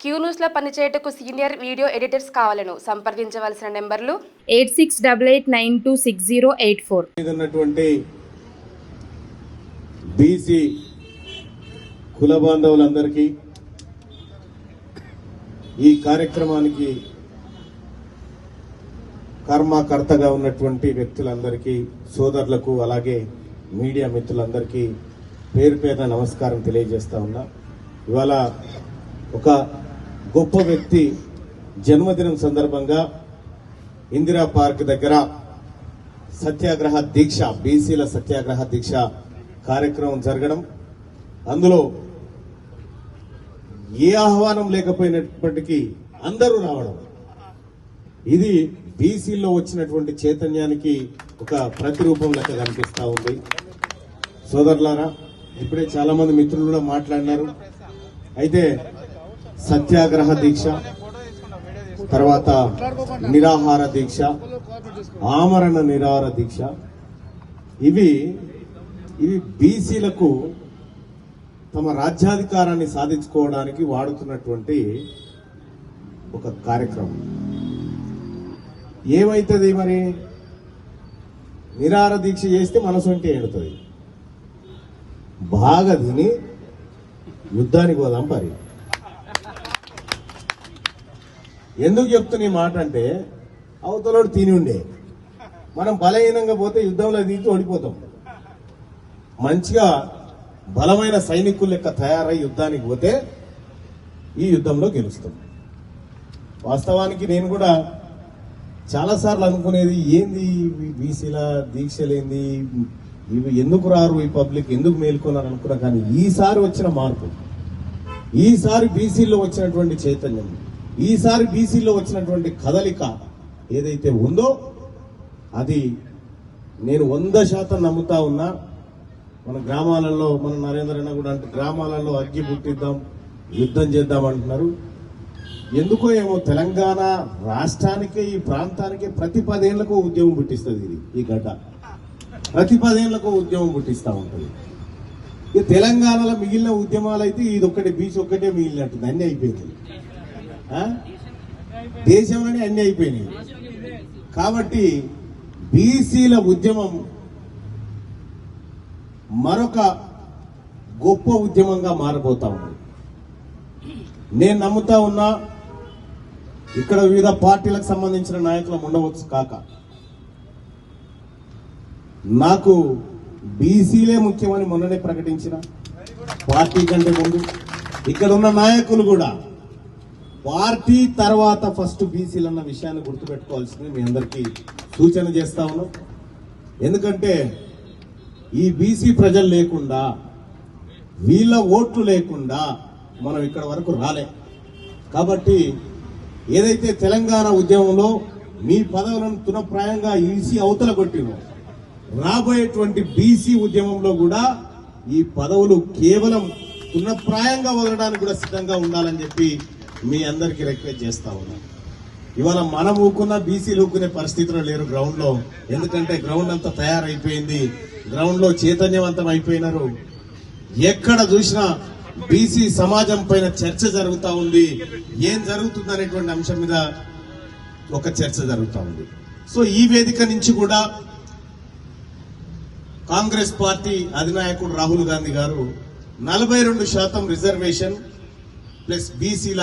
Q news లో పనిచేయటకు senior video editors కావాలను సంప్రదించవలసిన నెంబర్లు 8688926084. బీసీ కుల బాంధవులందరికీ ఈ కార్యక్రమానికి కర్మకర్తగా ఉన్నటువంటి వ్యక్తులందరికీ, సోదరులకు, అలాగే మీడియా మిత్రులందరికీ పేరు పేరున నమస్కారం తెలియజేస్తా ఉన్నా. ఇవాళ ఒక గొప్ప వ్యక్తి జన్మదినం సందర్భంగా ఇందిరా పార్క్ దగ్గర సత్యాగ్రహ దీక్ష, బీసీల సత్యాగ్రహ దీక్ష కార్యక్రమం జరగడం, అందులో ఏ ఆహ్వానం లేకపోయినప్పటికీ అందరూ రావడం, ఇది బీసీల్లో వచ్చినటువంటి చైతన్యానికి ఒక ప్రతిరూపం లెక్క కనిపిస్తా ఉంది. సోదరులారా, ఇప్పుడే చాలా మంది మిత్రులు కూడా మాట్లాడినారు. అయితే సత్యాగ్రహ దీక్ష, తర్వాత నిరాహార దీక్ష, ఆమరణ నిరాహార దీక్ష, ఇవి బీసీలకు తమ రాజ్యాధికారాన్ని సాధించుకోవడానికి వాడుతున్నటువంటి ఒక కార్యక్రమం. ఏమైతుంది మరి? నిరాహార దీక్ష చేస్తే మనసు అంటే ఏడుతుంది. బాగా తిని యుద్ధానికి పోదాం పరి. ఎందుకు చెప్తున్న ఈ మాట అంటే, అవతలోడు తిని ఉండే మనం బలహీనంగా పోతే యుద్ధంలో దిగి ఓడిపోతాం. మంచిగా బలమైన సైనికుల లెక్క తయారై యుద్ధానికి పోతే ఈ యుద్ధంలో గెలుస్తాం. వాస్తవానికి నేను కూడా చాలాసార్లు అనుకునేది, ఏంది బీసీల దీక్షలేంది, ఇవి ఎందుకు రారు, ఈ పబ్లిక్ ఎందుకు మేల్కొన్నారు అనుకున్నా. కానీ ఈసారి వచ్చిన మార్పు, ఈసారి బీసీలో వచ్చినటువంటి చైతన్యం, ఈసారి బీసీలో వచ్చినటువంటి కదలిక ఏదైతే ఉందో అది నేను 100% నమ్ముతా ఉన్నా. మన గ్రామాలలో, మన నరేంద్రన్న కూడా అంటే గ్రామాలలో అగ్గి పుట్టిద్దాం, యుద్ధం చేద్దాం అంటున్నారు. ఎందుకో ఏమో తెలంగాణ రాష్ట్రానికే, ఈ ప్రాంతానికే ప్రతి 10 ఏళ్లకు ఉద్యమం పుట్టిస్తుంది. ఈ గడ్డ ప్రతి 10 ఏళ్లకు ఉద్యమం పుట్టిస్తూ ఉంటుంది. ఈ తెలంగాణలో మిగిలిన ఉద్యమాలు అయితే ఇది ఒక్కటే, బీచ్ ఒక్కటే మిగిలినట్టుంది. అన్ని అయిపోయింది, దేశంలోనే అన్ని అయిపోయినాయి. కాబట్టి బీసీల ఉద్యమం మరొక గొప్ప ఉద్యమంగా మారబోతా ఉంది. నేను నమ్ముతా ఉన్నా, ఇక్కడ వివిధ పార్టీలకు సంబంధించిన నాయకులు ఉండవచ్చు కాక, నాకు బీసీలే ముఖ్యమని మొన్ననే ప్రకటించిన పార్టీ కంటే ముందు ఇక్కడ ఉన్న నాయకులు కూడా పార్టీ తర్వాత ఫస్ట్ బీసీలు అన్న విషయాన్ని గుర్తుపెట్టుకోవాల్సింది మీ అందరికీ సూచన చేస్తా ఉన్నాం. ఎందుకంటే ఈ బీసీ ప్రజలు లేకుండా, వీళ్ళ ఓట్లు లేకుండా మనం ఇక్కడ వరకు రాలే. కాబట్టి ఏదైతే తెలంగాణ ఉద్యమంలో మీ పదవులను తునప్రాయంగా ఈసీ అవతల కొట్టినో, రాబోయేటువంటి బీసీ ఉద్యమంలో కూడా ఈ పదవులు కేవలం తునప్రాయంగా వదలడానికి కూడా సిద్ధంగా ఉండాలని చెప్పి మీ అందరికీ రిక్వెస్ట్ చేస్తా ఉన్నాను. ఇవాళ మనం ఊకున్న బీసీలు ఊకునే పరిస్థితిలో లేరు గ్రౌండ్ లో. ఎందుకంటే గ్రౌండ్ అంతా తయారైపోయింది, గ్రౌండ్ లో చైతన్యవంతం అయిపోయినారు. ఎక్కడ చూసినా బీసీ సమాజం పైన చర్చ జరుగుతూ ఉంది. ఏం జరుగుతుంది అనేటువంటి అంశం మీద ఒక చర్చ జరుగుతూ ఉంది. సో ఈ వేదిక నుంచి కూడా కాంగ్రెస్ పార్టీ అధినాయకుడు రాహుల్ గాంధీ గారు 42% రిజర్వేషన్ ప్లస్ బీసీల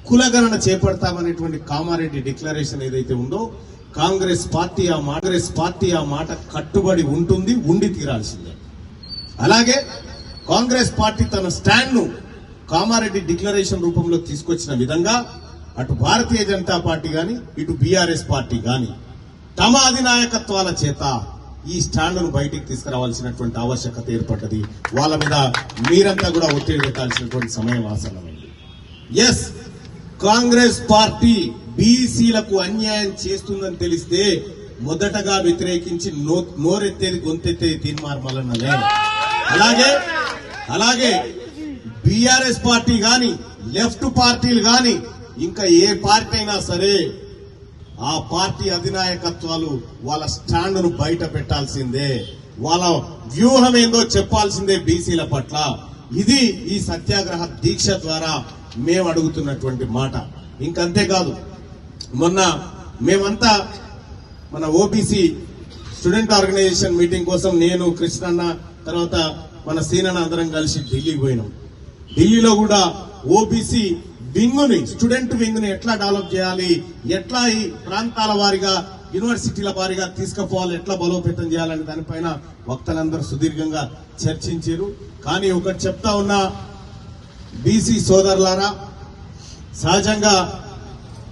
కులగణన చేపడతామనేటువంటి కామారెడ్డి డిక్లరేషన్ ఏదైతే ఉందో, కాంగ్రెస్ పార్టీ ఆ మాట కట్టుబడి ఉంటుంది, ఉండి తీరాల్సిందే. అలాగే కాంగ్రెస్ పార్టీ తన స్టాండ్ ను కామారెడ్డి డిక్లరేషన్ రూపంలో తీసుకొచ్చిన విధంగా అటు భారతీయ జనతా పార్టీ గాని, ఇటు బీఆర్ఎస్ పార్టీ గాని తమ అధినాయకత్వాల చేత ఈ స్టాండ్ ను బయటికి తీసుకురావాల్సినటువంటి ఆవశ్యకత ఏర్పడ్డది. వాళ్ళ మీద మీరంతా కూడా ఒత్తిడి పెట్టాల్సినటువంటి సమయం ఆసన్నమైంది. ఎస్, కాంగ్రెస్ పార్టీ బీసీలకు అన్యాయం చేస్తుందని తెలిస్తే మొదటగా వ్యతిరేకించి నోరెత్తేది, గొంతెత్తేది తీన్మార్ మల్లన్ననే. అలాగే బీఆర్ఎస్ పార్టీ గాని, లెఫ్ట్ పార్టీలు గాని, ఇంకా ఏ పార్టీ అయినా సరే ఆ పార్టీ అధినాయకత్వాలు వాళ్ళ స్టాండ్ ను బయట పెట్టాల్సిందే. వాళ్ళ వ్యూహం ఏందో చెప్పాల్సిందే బీసీల పట్ల. ఇది ఈ సత్యాగ్రహ దీక్ష ద్వారా మేము అడుగుతున్నటువంటి మాట. ఇంకంతేకాదు, మొన్న మేమంతా మన ఓబీసీ స్టూడెంట్ ఆర్గనైజేషన్ మీటింగ్ కోసం నేను, కృష్ణన్న, తర్వాత మన సీనన్న అందరం కలిసి ఢిల్లీకి పోయినాం. ఢిల్లీలో కూడా ఓబీసీ వింగుని, స్టూడెంట్ వింగుని ఎట్లా డెవలప్ చేయాలి, ఎట్లా ఈ ప్రాంతాల వారిగా, యూనివర్సిటీల వారిగా తీసుకుపోవాలి, ఎట్లా బలోపేతం చేయాలనే దానిపైన వక్తలందరూ సుదీర్ఘంగా చర్చించారు. కానీ ఒకటి చెప్తా ఉన్నా, బీసీ సోదరులారా, సహజంగా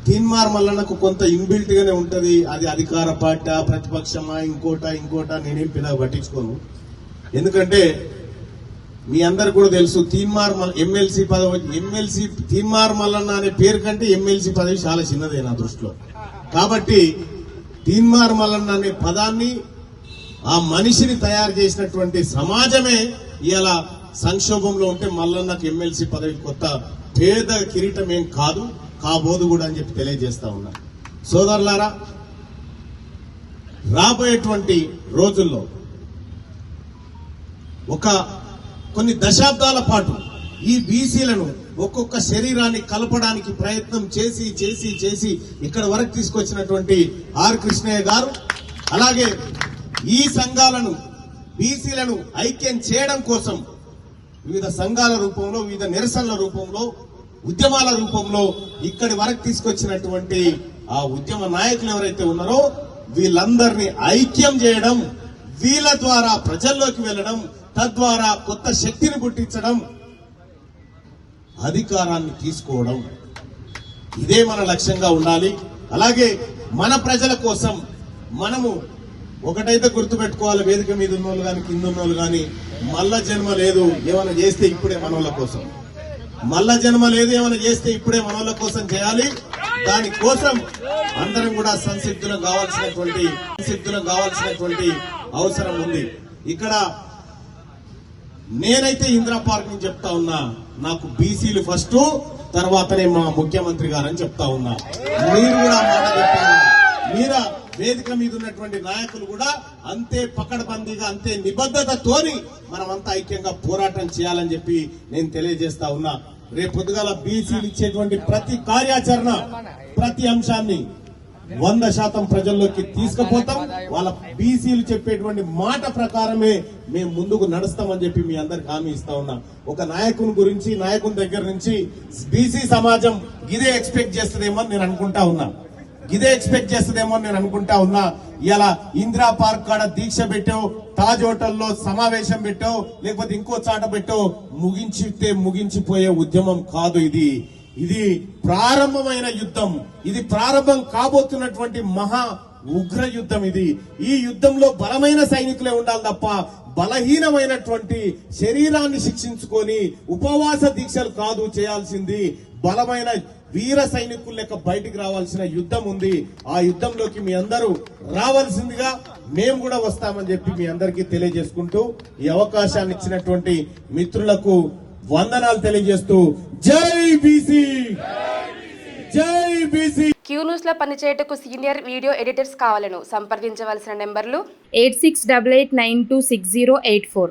తీన్మార్ మల్లన్నకు కొంత ఇన్బిల్ట్ గానే ఉంటది. అది అధికార పార్టీ, ప్రతిపక్షమా, ఇంకోట నేనేం పిల్లలు పట్టించుకోను. ఎందుకంటే మీ అందరు కూడా తెలుసు, ఎమ్మెల్సీ పదవి, తీన్మార్ మల్లన్న అనే పేరు కంటే ఎమ్మెల్సీ పదవి చాలా చిన్నదే నా దృష్టిలో. కాబట్టి తీన్మార్ మల్లన్న అనే పదాన్ని, ఆ మనిషిని తయారు చేసినటువంటి సమాజమే ఇలా సంక్షోభంలో ఉంటే మల్లన్నకు ఎమ్మెల్సీ పదవి కొత్త పేద కిరీటం ఏం కాదు, కాబోదు కూడా అని చెప్పి తెలియజేస్తా ఉన్నా. సోదరులారా, రాబోయేటువంటి రోజుల్లో కొన్ని దశాబ్దాల పాటు ఈ బీసీలను ఒక్కొక్క శరీరాన్ని కలపడానికి ప్రయత్నం చేసి ఇక్కడ వరకు తీసుకొచ్చినటువంటి ఆర్ కృష్ణయ్య గారు, అలాగే ఈ సంఘాలను, బీసీలను ఐక్యం చేయడం కోసం వివిధ సంఘాల రూపంలో, వివిధ నిరసనల రూపంలో, ఉద్యమాల రూపంలో ఇక్కడి వరకు తీసుకొచ్చినటువంటి ఆ ఉద్యమ నాయకులు ఎవరైతే ఉన్నారో వీళ్ళందరినీ ఐక్యం చేయడం, వీళ్ళ ద్వారా ప్రజల్లోకి వెళ్లడం, తద్వారా కొత్త శక్తిని పుట్టించడం, అధికారాన్ని తీసుకోవడం, ఇదే మన లక్ష్యంగా ఉండాలి. అలాగే మన ప్రజల కోసం మనము ఒకటైతే గుర్తుపెట్టుకోవాలి, వేదిక మీద ఉన్నోళ్ళు కానీ కింద ఉన్నోళ్ళు కానీ, మల్ల జన్మ లేదు, ఏమైనా చేస్తే ఇప్పుడే మనోళ్ళ కోసం. మల్ల జన్మ లేదు, ఏమైనా చేస్తే ఇప్పుడే మనోళ్ళ కోసం చేయాలి. దానికోసం అందరం కూడా సంసిద్ధులం కావాల్సినటువంటి అవసరం ఉంది. ఇక్కడ నేనైతే ఇందిరా పార్క్ నుంచి చెప్తా ఉన్నా, నాకు బీసీలు ఫస్ట్, తర్వాతనే మా ముఖ్యమంత్రి గారని చెప్తా ఉన్నా. మీరు కూడా మాట చెప్పారు. మీరా వేదిక మీద ఉన్నటువంటి నాయకులు కూడా అంతే పకడ్బందీగా, అంతే నిబద్ధతతోని మనమంతా ఐక్యంగా పోరాటం చేయాలని చెప్పి నేను తెలియజేస్తా ఉన్నా. రేపు పొద్దుగాల బీసీలు ఇచ్చేటువంటి ప్రతి కార్యాచరణ, ప్రతి అంశాన్ని 100% ప్రజల్లోకి తీసుకుపోతాం. వాళ్ళ బీసీలు చెప్పేటువంటి మాట ప్రకారమే మేము ముందుకు నడుస్తామని చెప్పి మీ అందరికి హామీ ఇస్తా ఉన్నా. ఒక నాయకుని దగ్గర నుంచి బీసీ సమాజం ఇదే ఎక్స్పెక్ట్ చేస్తుందేమో నేను అనుకుంటా ఉన్నా. ఇలా ఇందిరా పార్క్ కాడ దీక్ష పెట్టావు, తాజ్ హోటల్లో సమావేశం పెట్టావు, లేకపోతే ఇంకో చాట పెట్టావు, ముగించిపోయే ఉద్యమం కాదు ఇది. ఇది ప్రారంభమైన యుద్ధం. ఇది ప్రారంభం కాబోతున్నటువంటి మహా ఉగ్ర యుద్ధం. ఈ యుద్ధంలో బలమైన సైనికులే ఉండాలి తప్ప బలహీనమైనటువంటి శరీరాన్ని శిక్షించుకొని ఉపవాస దీక్షలు కాదు చేయాల్సింది. బలమైన వీర సైనికుల లెక్క బయటికి రావాల్సిన యుద్ధం ఉంది. ఆ యుద్ధంలోకి మీ అందరూ రావాల్సిందిగా మేము కూడా వస్తామని చెప్పి మీ అందరికీ తెలియజేసుకుంటూ, ఈ అవకాశాన్ని ఇచ్చినటువంటి మిత్రులకు వందనాలు తెలియజేస్తూ, జై బీసీ, జై బీసీ. క్యూ న్యూస్ లో పనిచేయటకు సీనియర్ వీడియో ఎడిటర్స్ కావాలను సంప్రదించవలసిన నెంబర్లు 8688926084.